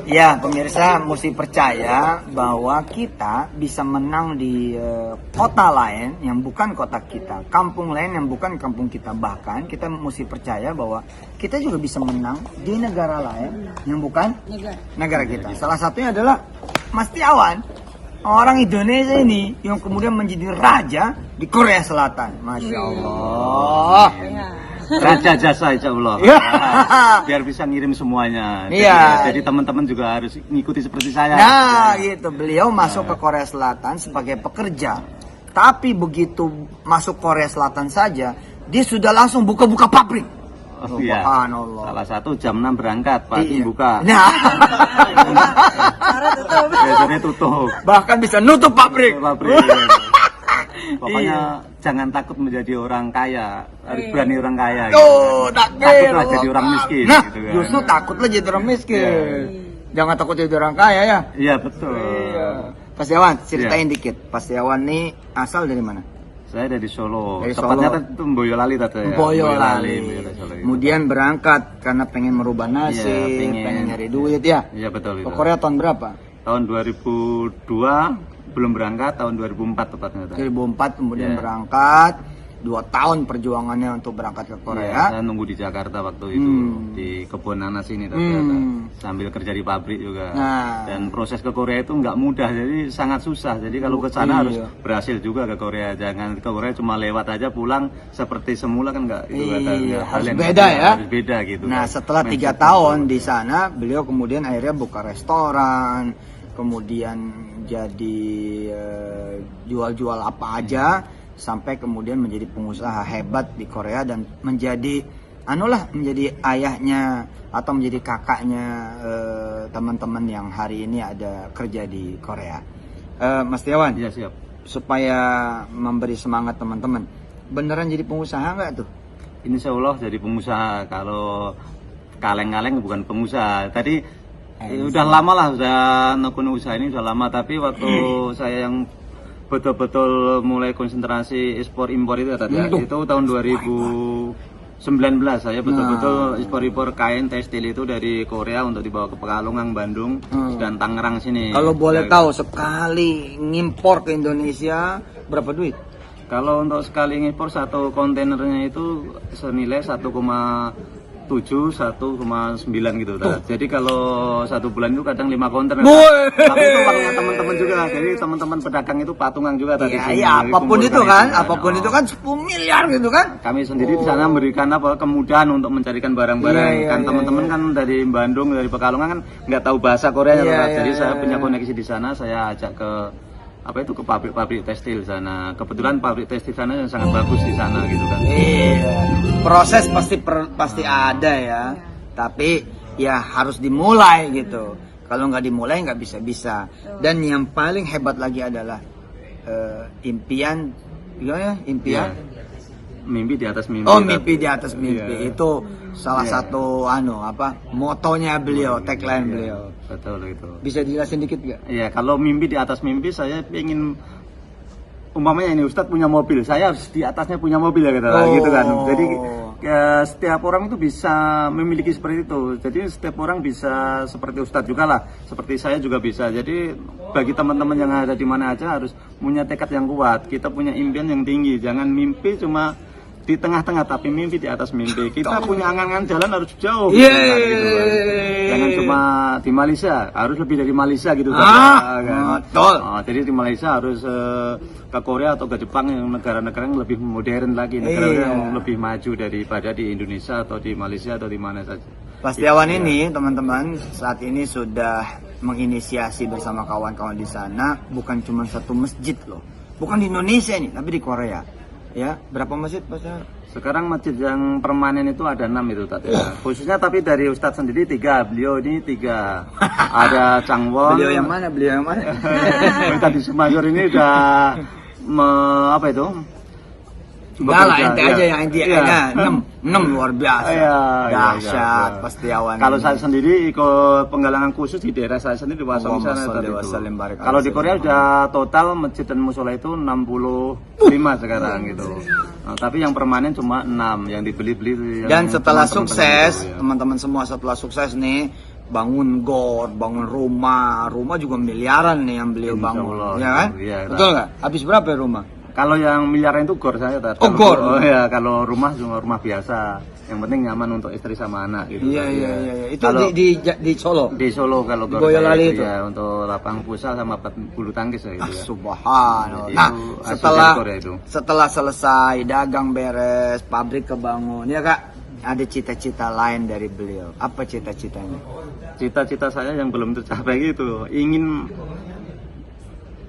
Ya, pemirsa mesti percaya bahwa kita bisa menang di kota lain yang bukan kota kita, kampung lain yang bukan kampung kita. Bahkan kita mesti percaya bahwa kita juga bisa menang di negara lain yang bukan negara kita. Salah satunya adalah Mas Tiawan, orang Indonesia ini yang kemudian menjadi raja di Korea Selatan. Masya Allah. Raja jasa insya Allah. Biar bisa ngirim semuanya. Jadi teman-teman juga harus ngikuti seperti saya. Nah gitu, beliau masuk ke Korea Selatan sebagai pekerja. Tapi begitu masuk Korea Selatan saja, dia sudah langsung buka-buka pabrik. Iya. Salah satu jam 6 berangkat, pagi buka. Nah. Biasanya tutup. Bahkan bisa nutup pabrik. Pokoknya jangan takut menjadi orang kaya, harus berani orang kaya. Takutlah jadi orang miskin. Nah, gitu kan. justru takutlah jadi orang miskin. Jangan takut jadi orang kaya ya. Iya betul. Pas Tiawan, ceritain dikit. Pas Tiawan nih asal dari mana? Saya dari Solo. Dari Tepatnya Solo. itu Boyolali tadi ya. Boyolali. Solo. Kemudian berangkat karena pengen merubah nasib, pengen nyari duit ya. Iya betul itu. Ke Korea tahun berapa? Tahun 2002 belum berangkat, tahun 2004 tepatnya. 2004 kemudian berangkat, 2 tahun perjuangannya untuk berangkat ke Korea. Saya nunggu di Jakarta waktu itu, di kebun nanas ini sambil kerja di pabrik juga. Dan proses ke Korea itu nggak mudah, jadi sangat susah. Jadi kalau ke sana harus berhasil juga ke Korea. Jangan ke Korea cuma lewat aja pulang seperti semula kan nggak. Harus beda ya. Harus beda gitu. Nah setelah 3 tahun di sana, beliau kemudian akhirnya buka restoran, kemudian jadi jual-jual apa aja sampai kemudian menjadi pengusaha hebat di Korea dan menjadi menjadi ayahnya atau menjadi kakaknya teman-teman yang hari ini ada kerja di Korea. Mas Tiawan, ya, siap. Supaya memberi semangat teman-teman, beneran jadi pengusaha nggak tuh? Insya Allah jadi pengusaha. Kalau kaleng-kaleng bukan pengusaha. Tadi udah lama lah, udah nekun usaha ini udah lama. Tapi waktu saya yang betul-betul mulai konsentrasi ekspor impor itu tadi itu tahun 2019 saya betul-betul ekspor impor kain tekstil itu dari Korea untuk dibawa ke Pekalongan, Bandung dan Tangerang sini. Kalau boleh tahu sekali ngimpor ke Indonesia berapa duit? Kalau untuk sekali ngimpor satu kontainernya itu senilai 1,9 gitu. Jadi kalau 1 bulan itu kadang 5 kontainer. Tapi itu uangnya teman-teman juga. Jadi teman-teman pedagang itu patungan juga tadi. Iya, apapun itu kan, itu kan 10 miliar gitu kan. Kami sendiri di sana memberikan kemudahan untuk mencarikan barang-barang. Teman-teman kan dari Bandung, dari Pekalongan kan nggak tahu bahasa Korea. Jadi saya punya koneksi di sana, saya ajak ke ke pabrik-pabrik tekstil sana. Kebetulan pabrik tekstil sana yang sangat bagus di sana gitu kan. Iya. Proses pasti ada ya. Tapi ya harus dimulai gitu. Kalau nggak dimulai nggak bisa. Dan yang paling hebat lagi adalah impian. Mimpi di atas mimpi. Mimpi di atas mimpi. Itu salah satu motonya beliau, tagline beliau. Betul itu. Bisa dijelasin dikit nggak? Iya, kalau mimpi di atas mimpi, saya ingin umpamanya ini Ustadz punya mobil, saya harus di atasnya punya mobil ya gitu kan. Jadi setiap orang itu bisa memiliki seperti itu. Jadi setiap orang bisa seperti Ustadz juga lah, seperti saya juga bisa. Jadi bagi teman-teman yang ada di mana aja harus punya tekad yang kuat. Kita punya impian yang tinggi, jangan mimpi cuma di tengah-tengah tapi mimpi di atas mimpi. Kita punya angan-angan jalan harus jauh gitu kan. Jangan cuma di Malaysia, harus lebih dari Malaysia gitu kan. Betul. Jadi di Malaysia harus ke Korea atau ke Jepang, yang negara-negara yang lebih modern lagi, negara yang lebih maju daripada di Indonesia atau di Malaysia atau di mana saja. Pas Tiawan ini teman-teman saat ini sudah menginisiasi bersama kawan-kawan di sana bukan cuma satu masjid loh. Bukan di Indonesia ini, tapi di Korea. Ya, berapa masjid Pak? Sekarang masjid yang permanen itu ada 6 itu tadi. Khususnya tapi dari Ustadz sendiri 3, beliau ini 3. Ada Changwon. Beliau yang mana? Tadi Sumayur ini udah ente aja yang inti 6 luar biasa. Dahsyat Pas Tiawan. Kalau saya sendiri ikut penggalangan khusus di daerah saya sendiri di Wasong sana. Kalau di Korea udah total masjid dan musola itu 65 sekarang gitu. Tapi yang permanen cuma 6 yang dibeli-beli. Dan setelah sukses, teman-teman semua setelah sukses nih bangun gor, bangun rumah juga miliaran nih yang beliau Insya bangun, Allah. ya kan? Iya, Betul nggak? Habis berapa ya rumah? Kalau yang miliaran itu gor saya, Tat. Oh, Kalau- gor. Oh ya, kalau rumah cuma rumah biasa. Yang penting nyaman untuk istri sama anak gitu. Iya Tat. iya Iya. iya. Itu Kalau di Solo. di Solo kalau Di gor Boyolali saya itu? ya untuk lapang futsal sama bulu tangkis ya, gitu ya. Subhanallah. Jadi Nah, itu hasil setelah dari Korea itu. setelah selesai dagang beres, pabrik kebangun, ya Kak, ada cita-cita lain dari beliau. Apa cita-citanya? Cita-cita saya yang belum tercapai gitu, ingin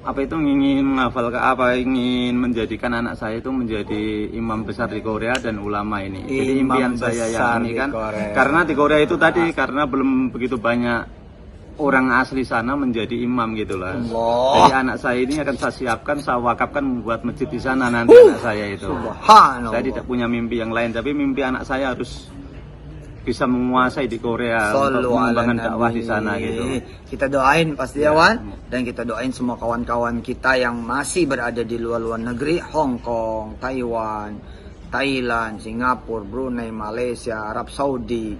menghafal ke apa, ingin menjadikan anak saya itu menjadi imam besar di Korea dan ulama ini. Jadi Imam impian saya besar yang ini di kan, Korea. karena di Korea itu tadi karena belum begitu banyak orang asli sana menjadi imam gitu lah. Allah. Jadi anak saya ini akan saya siapkan, saya wakafkan membuat masjid di sana nanti anak saya itu. Subhanallah. Saya tidak punya mimpi yang lain, tapi mimpi anak saya harus bisa menguasai di Korea untuk Sallu mengembangkan ala dakwah di Nabi. sana gitu. Kita doain pasti ya Wan, dan kita doain semua kawan-kawan kita yang masih berada di luar negeri, Hong Kong, Taiwan, Thailand, Singapura, Brunei, Malaysia, Arab Saudi,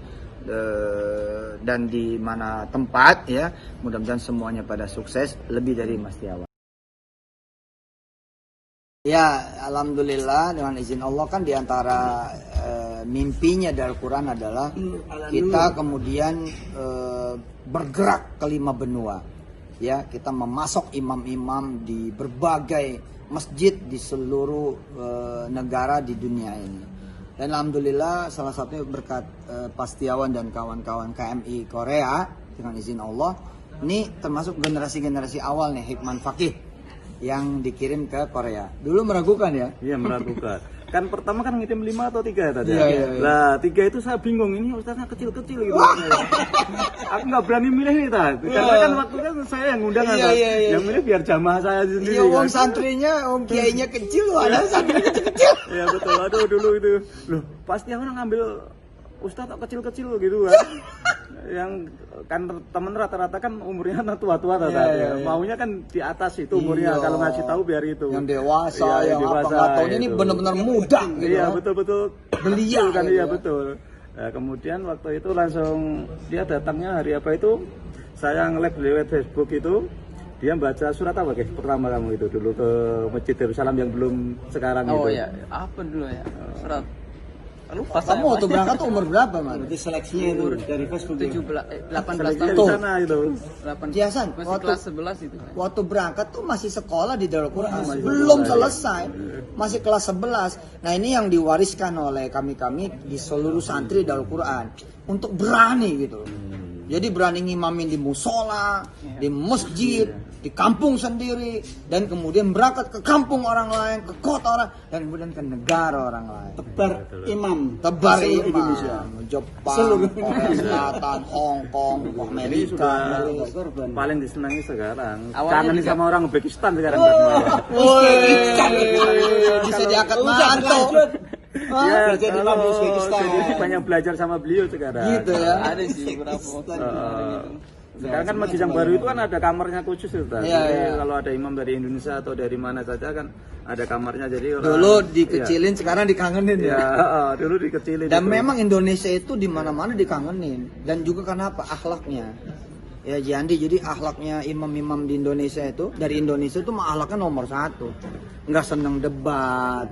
dan di mana tempat ya. Mudah-mudahan semuanya pada sukses lebih dari Mas Tiawan. Ya, alhamdulillah dengan izin Allah kan diantara mimpinya dari Al-Quran adalah kita kemudian bergerak ke 5 benua. Ya, kita memasok imam-imam di berbagai masjid di seluruh negara di dunia ini. Dan alhamdulillah salah satunya berkat Pastiawan dan kawan-kawan KMI Korea dengan izin Allah. Ini termasuk generasi-generasi awal nih Hikman Fakih yang dikirim ke Korea. Dulu meragukan ya? Iya, meragukan. Kan pertama kan ngirim 5 atau 3 ya tadi. Iya, iya, iya. Lah 3 itu saya bingung, ini ustaznya kecil-kecil gitu. Aku nggak berani milih nih Tat. Karena kan waktu kan saya yang ngundang Iya, Tat. iya, iya. Yang milih biar jamaah saya sendiri. Iya, wong kan. santrinya, wong kiainya kecil, ada santri kecil-kecil. Iya betul, aduh dulu itu. Loh, pasti orang ngambil ustaz kecil-kecil gitu kan. Yang kan temen rata-rata kan umurnya tua-tua Tat. Iya, iya, iya. Maunya kan di atas itu umurnya. Iya. Kalau ngasih tahu biar itu. Yang dewasa, Iya, yang apa, nggak taunya ini itu. benar-benar muda gitu. Iya kan. betul-betul Belia kan, gitu iya ya. betul. Nah, kemudian waktu itu langsung dia datangnya hari apa itu, saya nge-live lewat Facebook itu, dia baca surat apa guys pertama kamu itu dulu ke Masjid Darussalam yang belum sekarang itu. Oh ya, apa dulu ya? Surat. Lupa Kamu waktu berangkat tuh umur berapa, Man? Berarti seleksinya itu dari Facebook. 18 Seleksinya tahun. di sana itu. 8 Jiasan, masih waktu- kelas 11 itu. Waktu berangkat tuh masih sekolah di Darul Quran, belum selesai, masih kelas 11. Nah ini yang diwariskan oleh kami-kami di seluruh santri Darul Quran untuk berani gitu. Jadi berani ngimamin di musola, di masjid, di kampung sendiri, dan kemudian berangkat ke kampung orang lain, ke kota orang, dan kemudian ke negara orang lain. Tebar imam. Tebar Seluruh imam, Indonesia. Jepang, Seluruh Korea Selatan, Hong Kong, Ini Amerika, sudah korban. paling disenangi sekarang. Awalnya Kangen juga- sama orang Uzbekistan sekarang. bisa diangkat manto. Ya, Belajar di Mabes Uzbekistan. jadi banyak belajar sama beliau sekarang. Gitu ya. Ada sih beberapa waktu. Sekarang kan masjid yang baru itu kan ada kamarnya khusus itu. Tad. Iya, Jadi iya. kalau ada imam dari Indonesia atau dari mana saja kan ada kamarnya. Jadi orang- Dulu dikecilin, sekarang dikangenin Ya, ya. dulu dikecilin. Dan itu. memang Indonesia itu di mana-mana dikangenin. Dan juga karena apa? Akhlaknya. Ya Jandi, jadi akhlaknya imam-imam di Indonesia itu, dari Indonesia itu mah akhlaknya nomor 1. Nggak seneng debat,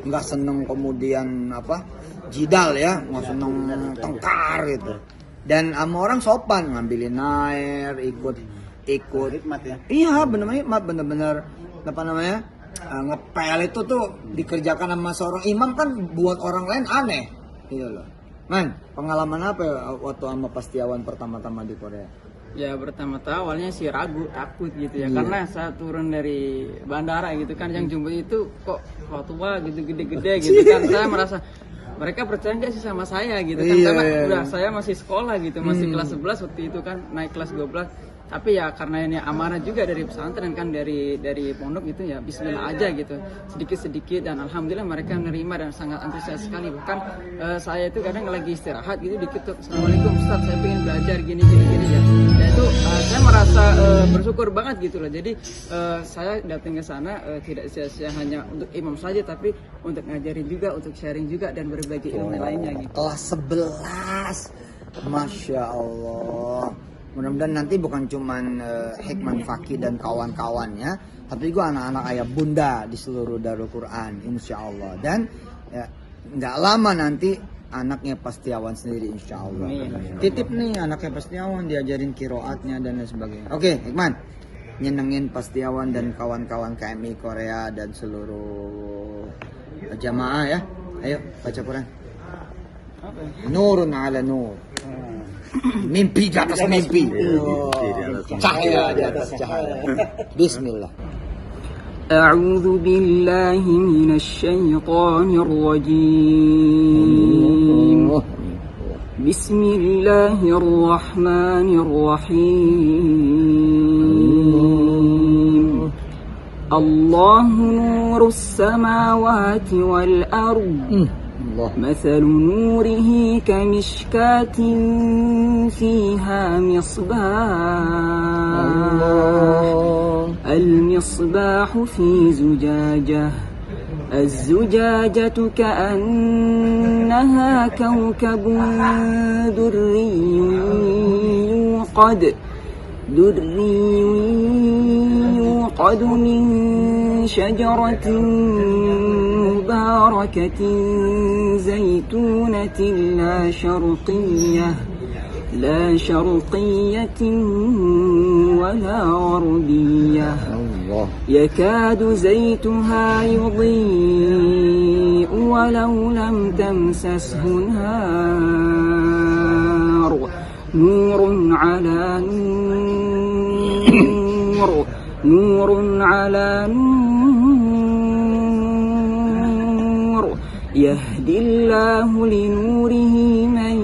nggak seneng kemudian apa jidal ya, nggak seneng tengkar gitu. Dan sama orang sopan, ngambilin air, ikut Hikmat ya. Iya bener-bener apa namanya ngepel itu tuh dikerjakan sama seorang imam kan buat orang lain aneh gitu loh. Man, pengalaman apa ya waktu sama Pastiawan pertama-tama di Korea? Ya pertama-tama awalnya sih ragu, takut gitu ya. Iya. Karena saat turun dari bandara gitu kan, yang jumbo itu kok tua gitu, gede-gede gitu kan. Saya merasa mereka percaya nggak sih sama saya gitu kan. Iya, Karena iya, udah iya. saya masih sekolah gitu, masih kelas 11 waktu itu kan, naik kelas 12. Tapi ya karena ini amanah juga dari pesantren kan, dari pondok itu ya bismillah aja gitu, sedikit-sedikit, dan alhamdulillah mereka menerima dan sangat antusias sekali. Bahkan saya itu kadang lagi istirahat gitu dikit tuh, assalamualaikum Ustaz, saya pengen belajar gini ya. Dan itu saya merasa bersyukur banget gitu loh. Jadi saya datang ke sana tidak sia-sia hanya untuk imam saja, tapi untuk ngajarin juga, untuk sharing juga, dan berbagi ilmu lainnya gitu. Kelas 11 Masya Allah. Mudah-mudahan nanti bukan cuman Hikman Fakih dan kawan-kawannya, tapi juga anak-anak ayah bunda di seluruh Darul Quran, insya Allah. Dan ya, nggak lama nanti anaknya Pastiawan sendiri, insya Allah. Titip nih anaknya Pastiawan, diajarin kiroatnya dan lain sebagainya. Oke, Hikman, nyenengin Pastiawan dan kawan-kawan KMI Korea dan seluruh jamaah ya. Ayo baca Quran. Nurun ala nur. Mimpi di atas mimpi. Cahaya di atas cahaya. Bismillah. أعوذ بالله من الشيطان الرجيم بسم الله الرحمن الرحيم الله نور السماوات والأرض مثل نوره كمشكاة فيها مصباح المصباح في زجاجة الزجاجة كأنها كوكب دري يوقد من شجرة مباركة زيتونة لا شرقية ولا غربية يكاد زيتها يضيء ولو لم تمسسه نار نور على نور يهدي الله لنوره من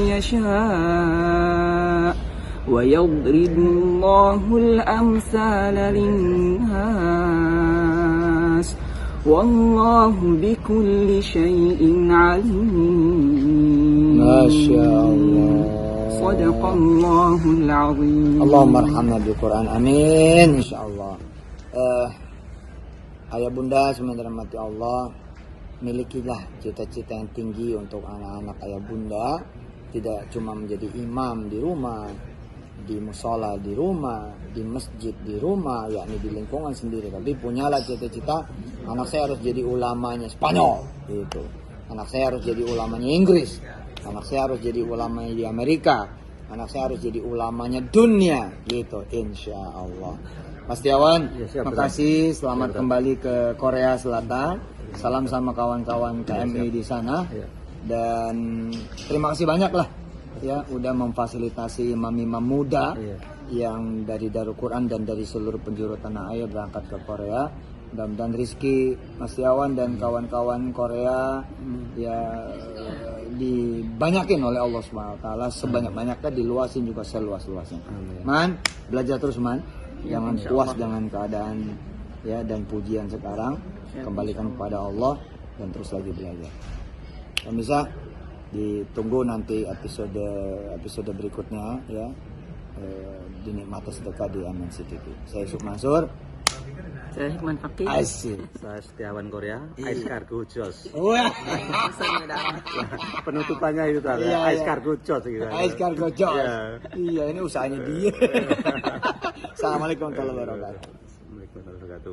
يشاء ويضرب الله الأمثال للناس والله بكل شيء عليم ما شاء الله صدق الله العظيم Allahumma arhamna bil Quran, amin, insyaallah. Ayah bunda semoga dirahmati Allah, milikilah cita-cita yang tinggi untuk anak-anak ayah bunda, tidak cuma menjadi imam di rumah, di musola di rumah, di masjid di rumah, yakni di lingkungan sendiri, tapi punyalah cita-cita anak saya harus jadi ulamanya Spanyol gitu, anak saya harus jadi ulamanya Inggris, anak saya harus jadi ulamanya di Amerika, anak saya harus jadi ulamanya dunia gitu, insya Allah. Mas Tiawan, makasih, selamat kembali ke Korea Selatan, salam sama kawan-kawan KMI di sana, dan terima kasih banyak lah ya udah memfasilitasi imam-imam muda yang dari Darul Quran dan dari seluruh penjuru tanah air berangkat ke Korea. Dan Rizky, Mas Tiawan dan kawan-kawan Korea ya dibanyakin oleh Allah Subhanahu wa taala, sebanyak-banyaknya, diluasin juga seluas-luasnya. Man, belajar terus man. Jangan puas dengan keadaan ya dan pujian sekarang, kembalikan kepada Allah dan terus lagi belajar. Dan bisa ditunggu nanti episode berikutnya ya, dinikmati sedekah di MNC TV. Saya Yusuf Mansur. Saya Hikman Fakih. Asik. Saya Setiawan Korea, Ice Cargo Jos. Wah, Penutupannya itu tadi, Iya, Ice iya. Cargo Jos gitu. Ice Cargo Jos. Iya. Iya, ini usahanya dia. Assalamualaikum warahmatullahi wabarakatuh. Assalamualaikum warahmatullahi wabarakatuh.